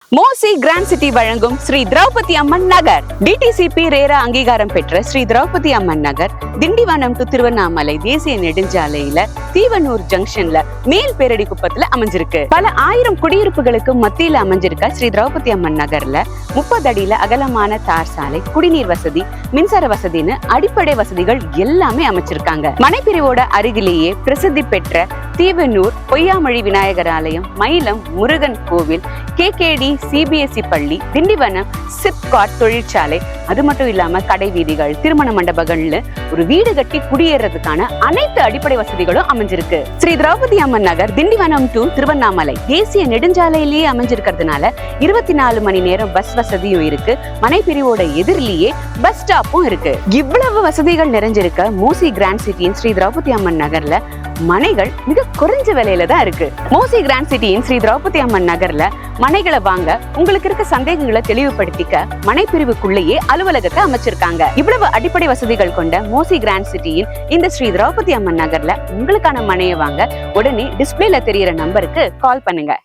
Mosi grand city வழங்கும் ஸ்ரீ திரௌபதி அம்மன் நகர். DTCP ரேரா அங்கீகாரம் பெற்ற ஸ்ரீ திரௌபதி அம்மன் நகர் திண்டிவனம் டு திருவண்ணாமலை தேசிய நெடுஞ்சாலையில தீவனூர் ஜங்ஷன்ல மேல் பேரடி குப்பத்துல அமைஞ்சிருக்கு. பல ஆயிரம் குடியிருப்புகளுக்கு மத்தியில அமைஞ்சிருக்க ஸ்ரீ திரௌபதி அம்மன் நகர்ல 30 அடியில அகலமான தார் சாலை, குடிநீர் வசதி, மின்சார வசதின்னு அடிப்படை வசதிகள் எல்லாமே அமைச்சிருக்காங்க. மனைப்பிரிவோட அருகிலேயே பிரசித்தி பெற்ற தீவனூர் பொய்யாமொழி விநாயகர் ஆலயம், மயிலம் முருகன் கோவில், கேகேடி சிபிஎஸ்இ பள்ளி, திண்டிவனம் சிப்காட் தொழிற்சாலை, அது மட்டும் இல்லாம கடை வீதிகள், திருமண மண்டபங்கள்னு ஒரு வீடு கட்டி குடியேறதுக்கான அனைத்து அடிப்படை வசதிகளும் அமைஞ்சிருக்கு. ஸ்ரீ திரௌபதி அம்மன் நகர் திண்டிவனம் டு திருவண்ணாமலை தேசிய நெடுஞ்சாலையிலேயே அமைஞ்சிருக்கிறதுனால 24 மணி நேரம் பஸ் வசதியும் இருக்கு. மனைப்பிரிவோட எதிரிலேயே பஸ் ஸ்டாப்பும் இருக்கு. இவ்வளவு வசதிகள் நிறைஞ்சிருக்க மோசி கிராண்ட் சிட்டியின் ஸ்ரீ திரௌபதி அம்மன் நகர்ல மனைகள் மிக குறைஞ்ச விலையில தான் இருக்கு. மோசி கிராண்ட் சிட்டியின் ஸ்ரீ திரௌபதி அம்மன் நகர்ல மனைகளை வாங்க உங்களுக்கு இருக்க சந்தேகங்களை தெளிவுபடுத்திக்க மனைப்பிரிவுக்குள்ளேயே அலுவலகத்தை அமைச்சிருக்காங்க. இவ்வளவு அடிப்படை வசதிகள் கொண்ட மோசி கிராண்ட் சிட்டியின் இந்த ஸ்ரீ திரௌபதி அம்மன் நகர்ல உங்களுக்கான மனையை வாங்க உடனே டிஸ்பிளேல தெரியிற நம்பருக்கு கால் பண்ணுங்க.